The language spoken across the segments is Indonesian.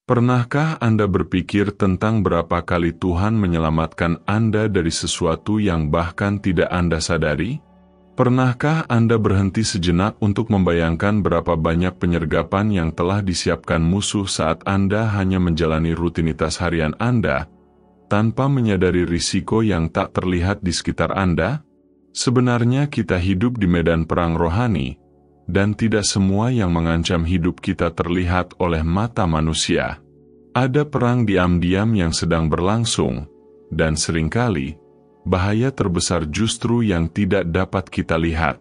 Pernahkah Anda berpikir tentang berapa kali Tuhan menyelamatkan Anda dari sesuatu yang bahkan tidak Anda sadari? Pernahkah Anda berhenti sejenak untuk membayangkan berapa banyak penyergapan yang telah disiapkan musuh saat Anda hanya menjalani rutinitas harian Anda, tanpa menyadari risiko yang tak terlihat di sekitar Anda? Sebenarnya kita hidup di medan perang rohani, dan tidak semua yang mengancam hidup kita terlihat oleh mata manusia. Ada perang diam-diam yang sedang berlangsung, dan seringkali, bahaya terbesar justru yang tidak dapat kita lihat.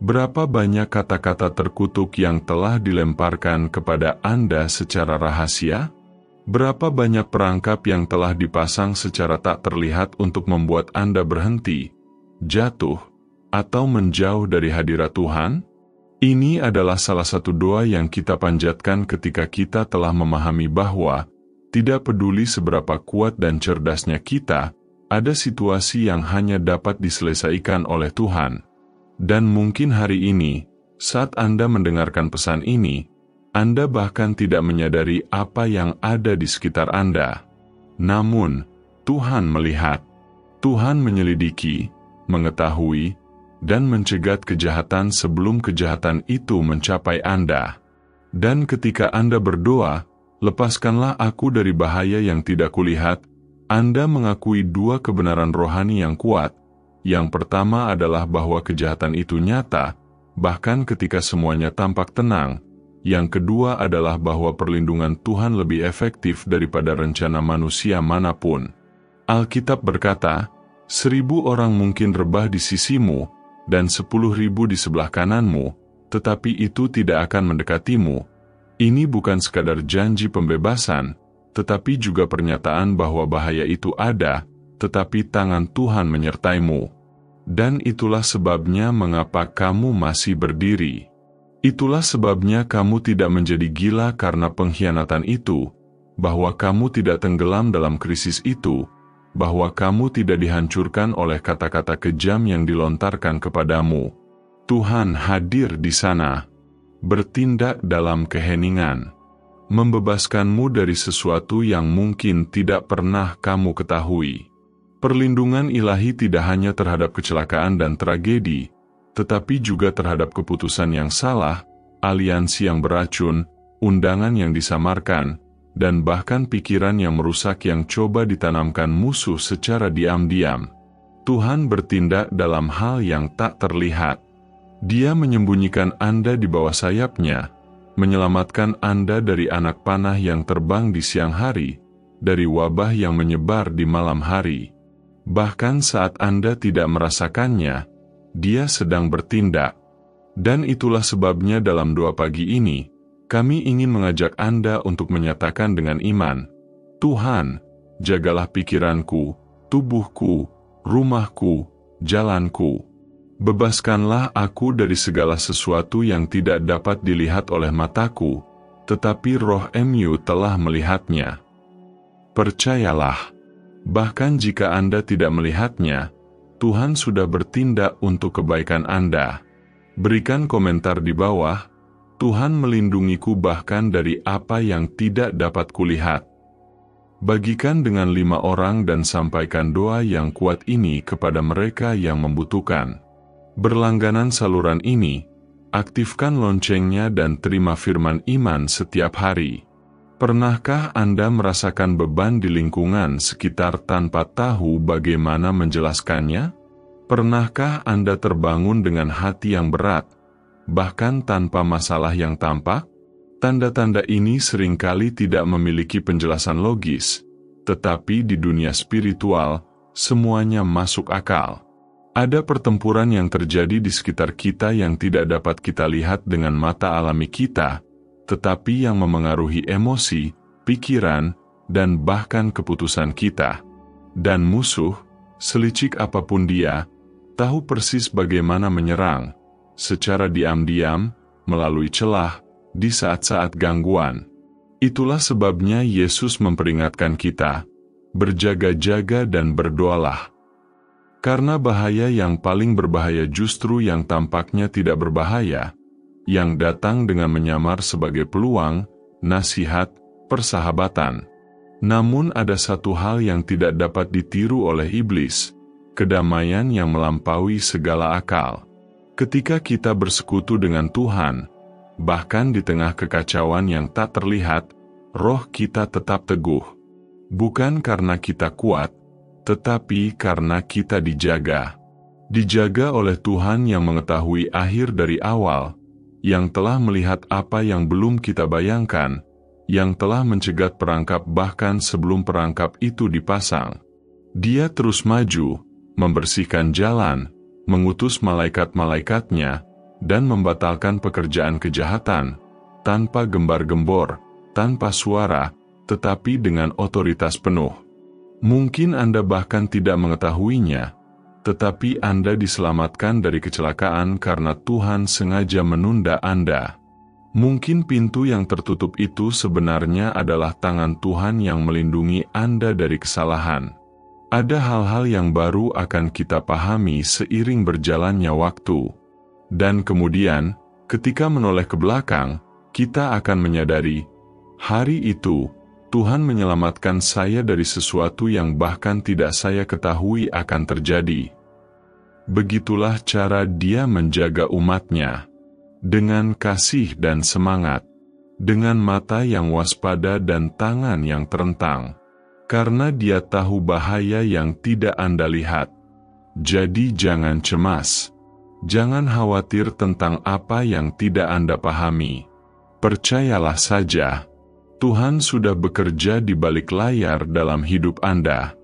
Berapa banyak kata-kata terkutuk yang telah dilemparkan kepada Anda secara rahasia? Berapa banyak perangkap yang telah dipasang secara tak terlihat untuk membuat Anda berhenti, jatuh, atau menjauh dari hadirat Tuhan? Ini adalah salah satu doa yang kita panjatkan ketika kita telah memahami bahwa, tidak peduli seberapa kuat dan cerdasnya kita, ada situasi yang hanya dapat diselesaikan oleh Tuhan. Dan mungkin hari ini, saat Anda mendengarkan pesan ini, Anda bahkan tidak menyadari apa yang ada di sekitar Anda. Namun, Tuhan melihat, Tuhan menyelidiki, mengetahui, dan mencegat kejahatan sebelum kejahatan itu mencapai Anda. Dan ketika Anda berdoa, lepaskanlah aku dari bahaya yang tidak kulihat, Anda mengakui dua kebenaran rohani yang kuat. Yang pertama adalah bahwa kejahatan itu nyata, bahkan ketika semuanya tampak tenang. Yang kedua adalah bahwa perlindungan Tuhan lebih efektif daripada rencana manusia manapun. Alkitab berkata, 1.000 orang mungkin rebah di sisimu, dan 10.000 di sebelah kananmu, tetapi itu tidak akan mendekatimu. Ini bukan sekadar janji pembebasan, tetapi juga pernyataan bahwa bahaya itu ada, tetapi tangan Tuhan menyertaimu. Dan itulah sebabnya mengapa kamu masih berdiri. Itulah sebabnya kamu tidak menjadi gila karena pengkhianatan itu, bahwa kamu tidak tenggelam dalam krisis itu, bahwa kamu tidak dihancurkan oleh kata-kata kejam yang dilontarkan kepadamu. Tuhan hadir di sana, bertindak dalam keheningan, membebaskanmu dari sesuatu yang mungkin tidak pernah kamu ketahui. Perlindungan ilahi tidak hanya terhadap kecelakaan dan tragedi, tetapi juga terhadap keputusan yang salah, aliansi yang beracun, undangan yang disamarkan, dan bahkan pikiran yang merusak yang coba ditanamkan musuh secara diam-diam. Tuhan bertindak dalam hal yang tak terlihat. Dia menyembunyikan Anda di bawah sayapnya, menyelamatkan Anda dari anak panah yang terbang di siang hari, dari wabah yang menyebar di malam hari. Bahkan saat Anda tidak merasakannya, Dia sedang bertindak. Dan itulah sebabnya dalam doa pagi ini, kami ingin mengajak Anda untuk menyatakan dengan iman, Tuhan, jagalah pikiranku, tubuhku, rumahku, jalanku. Bebaskanlah aku dari segala sesuatu yang tidak dapat dilihat oleh mataku, tetapi roh-mu telah melihatnya. Percayalah, bahkan jika Anda tidak melihatnya, Tuhan sudah bertindak untuk kebaikan Anda. Berikan komentar di bawah, Tuhan melindungiku bahkan dari apa yang tidak dapat kulihat. Bagikan dengan 5 orang dan sampaikan doa yang kuat ini kepada mereka yang membutuhkan. Berlangganan saluran ini, aktifkan loncengnya dan terima firman iman setiap hari. Pernahkah Anda merasakan beban di lingkungan sekitar tanpa tahu bagaimana menjelaskannya? Pernahkah Anda terbangun dengan hati yang berat, bahkan tanpa masalah yang tampak? Tanda-tanda ini seringkali tidak memiliki penjelasan logis, tetapi di dunia spiritual, semuanya masuk akal. Ada pertempuran yang terjadi di sekitar kita yang tidak dapat kita lihat dengan mata alami kita, tetapi yang memengaruhi emosi, pikiran, dan bahkan keputusan kita. Dan musuh, selicik apapun dia, tahu persis bagaimana menyerang, secara diam-diam, melalui celah, di saat-saat gangguan. Itulah sebabnya Yesus memperingatkan kita, berjaga-jaga dan berdoalah. Karena bahaya yang paling berbahaya justru yang tampaknya tidak berbahaya, yang datang dengan menyamar sebagai peluang, nasihat, persahabatan. Namun ada satu hal yang tidak dapat ditiru oleh iblis, kedamaian yang melampaui segala akal. Ketika kita bersekutu dengan Tuhan, bahkan di tengah kekacauan yang tak terlihat, roh kita tetap teguh. Bukan karena kita kuat, tetapi karena kita dijaga. Dijaga oleh Tuhan yang mengetahui akhir dari awal, yang telah melihat apa yang belum kita bayangkan, yang telah mencegat perangkap bahkan sebelum perangkap itu dipasang. Dia terus maju, membersihkan jalan, mengutus malaikat-malaikatnya, dan membatalkan pekerjaan kejahatan, tanpa gembar-gembor, tanpa suara, tetapi dengan otoritas penuh. Mungkin Anda bahkan tidak mengetahuinya, tetapi Anda diselamatkan dari kecelakaan karena Tuhan sengaja menunda Anda. Mungkin pintu yang tertutup itu sebenarnya adalah tangan Tuhan yang melindungi Anda dari kesalahan. Ada hal-hal yang baru akan kita pahami seiring berjalannya waktu. Dan kemudian, ketika menoleh ke belakang, kita akan menyadari, hari itu, Tuhan menyelamatkan saya dari sesuatu yang bahkan tidak saya ketahui akan terjadi. Begitulah cara Dia menjaga umat-Nya. Dengan kasih dan semangat, dengan mata yang waspada dan tangan yang terentang. Karena Dia tahu bahaya yang tidak Anda lihat. Jadi jangan cemas. Jangan khawatir tentang apa yang tidak Anda pahami. Percayalah saja, Tuhan sudah bekerja di balik layar dalam hidup Anda.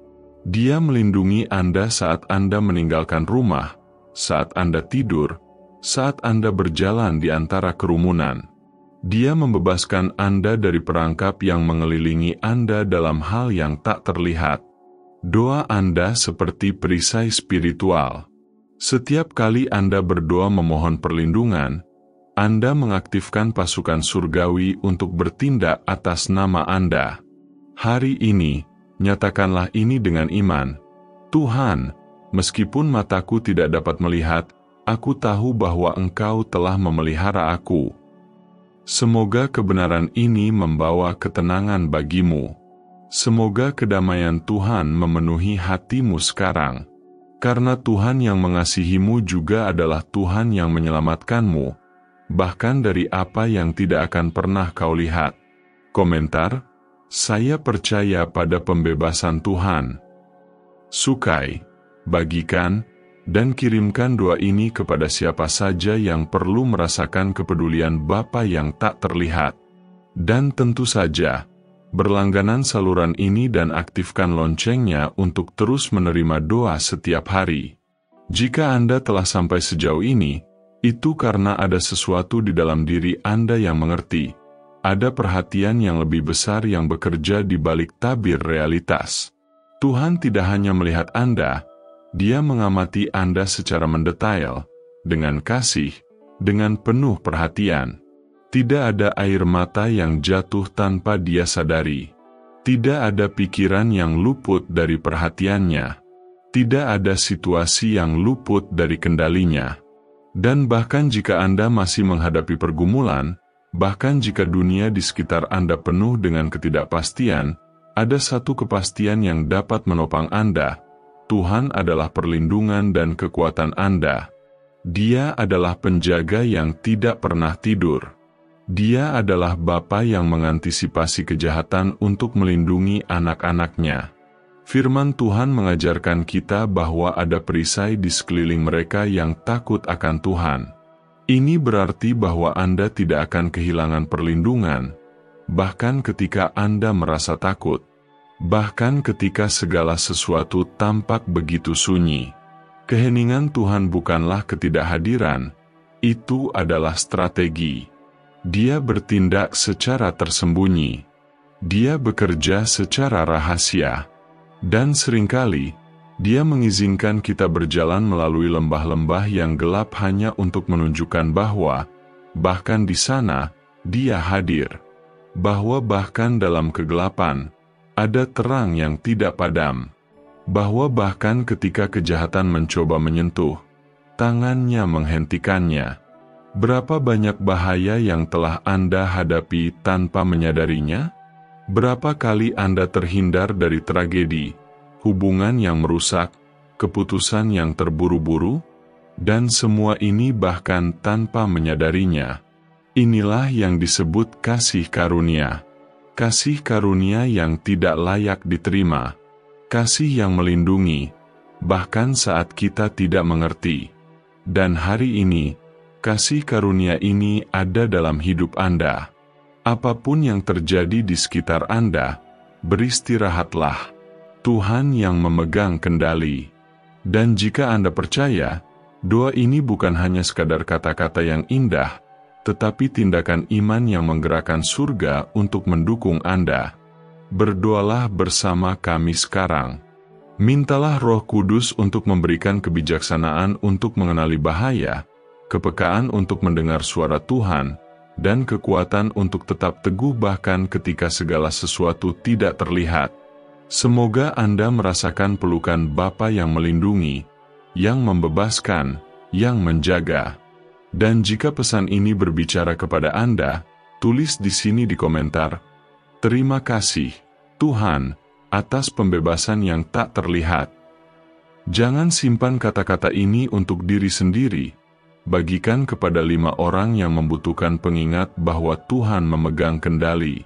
Dia melindungi Anda saat Anda meninggalkan rumah, saat Anda tidur, saat Anda berjalan di antara kerumunan. Dia membebaskan Anda dari perangkap yang mengelilingi Anda dalam hal yang tak terlihat. Doa Anda seperti perisai spiritual. Setiap kali Anda berdoa memohon perlindungan, Anda mengaktifkan pasukan surgawi untuk bertindak atas nama Anda. Hari ini, nyatakanlah ini dengan iman. Tuhan, meskipun mataku tidak dapat melihat, aku tahu bahwa Engkau telah memelihara aku. Semoga kebenaran ini membawa ketenangan bagimu. Semoga kedamaian Tuhan memenuhi hatimu sekarang. Karena Tuhan yang mengasihimu juga adalah Tuhan yang menyelamatkanmu, bahkan dari apa yang tidak akan pernah kau lihat. Komentar, saya percaya pada pembebasan Tuhan. Sukai, bagikan, dan kirimkan doa ini kepada siapa saja yang perlu merasakan kepedulian Bapa yang tak terlihat. Dan tentu saja, berlangganan saluran ini dan aktifkan loncengnya untuk terus menerima doa setiap hari. Jika Anda telah sampai sejauh ini, itu karena ada sesuatu di dalam diri Anda yang mengerti. Ada perhatian yang lebih besar yang bekerja di balik tabir realitas. Tuhan tidak hanya melihat Anda, Dia mengamati Anda secara mendetail, dengan kasih, dengan penuh perhatian. Tidak ada air mata yang jatuh tanpa Dia sadari. Tidak ada pikiran yang luput dari perhatiannya. Tidak ada situasi yang luput dari kendalinya. Dan bahkan jika Anda masih menghadapi pergumulan, bahkan jika dunia di sekitar Anda penuh dengan ketidakpastian, ada satu kepastian yang dapat menopang Anda. Tuhan adalah perlindungan dan kekuatan Anda. Dia adalah penjaga yang tidak pernah tidur. Dia adalah Bapa yang mengantisipasi kejahatan untuk melindungi anak-anak-Nya. Firman Tuhan mengajarkan kita bahwa ada perisai di sekeliling mereka yang takut akan Tuhan. Ini berarti bahwa Anda tidak akan kehilangan perlindungan, bahkan ketika Anda merasa takut. Bahkan ketika segala sesuatu tampak begitu sunyi. Keheningan Tuhan bukanlah ketidakhadiran, itu adalah strategi. Dia bertindak secara tersembunyi. Dia bekerja secara rahasia. Dan seringkali, Dia mengizinkan kita berjalan melalui lembah-lembah yang gelap hanya untuk menunjukkan bahwa, bahkan di sana, Dia hadir. Bahwa bahkan dalam kegelapan, ada terang yang tidak padam. Bahwa bahkan ketika kejahatan mencoba menyentuh, tangan-Nya menghentikannya. Berapa banyak bahaya yang telah Anda hadapi tanpa menyadarinya? Berapa kali Anda terhindar dari tragedi, hubungan yang merusak, keputusan yang terburu-buru, dan semua ini bahkan tanpa menyadarinya. Inilah yang disebut kasih karunia. Kasih karunia yang tidak layak diterima. Kasih yang melindungi, bahkan saat kita tidak mengerti. Dan hari ini, kasih karunia ini ada dalam hidup Anda. Apapun yang terjadi di sekitar Anda, beristirahatlah. Tuhan yang memegang kendali. Dan jika Anda percaya, doa ini bukan hanya sekadar kata-kata yang indah, tetapi tindakan iman yang menggerakkan surga untuk mendukung Anda. Berdoalah bersama kami sekarang. Mintalah Roh Kudus untuk memberikan kebijaksanaan untuk mengenali bahaya, kepekaan untuk mendengar suara Tuhan, dan kekuatan untuk tetap teguh bahkan ketika segala sesuatu tidak terlihat. Semoga Anda merasakan pelukan Bapa yang melindungi, yang membebaskan, yang menjaga. Dan jika pesan ini berbicara kepada Anda, tulis di sini di komentar, "Terima kasih, Tuhan, atas pembebasan yang tak terlihat." Jangan simpan kata-kata ini untuk diri sendiri. Bagikan kepada 5 orang yang membutuhkan pengingat bahwa Tuhan memegang kendali.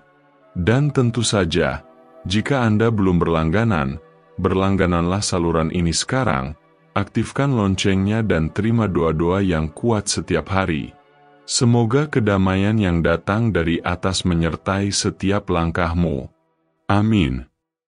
Dan tentu saja, jika Anda belum berlangganan, berlanggananlah saluran ini sekarang. Aktifkan loncengnya dan terima doa-doa yang kuat setiap hari. Semoga kedamaian yang datang dari atas menyertai setiap langkahmu. Amin.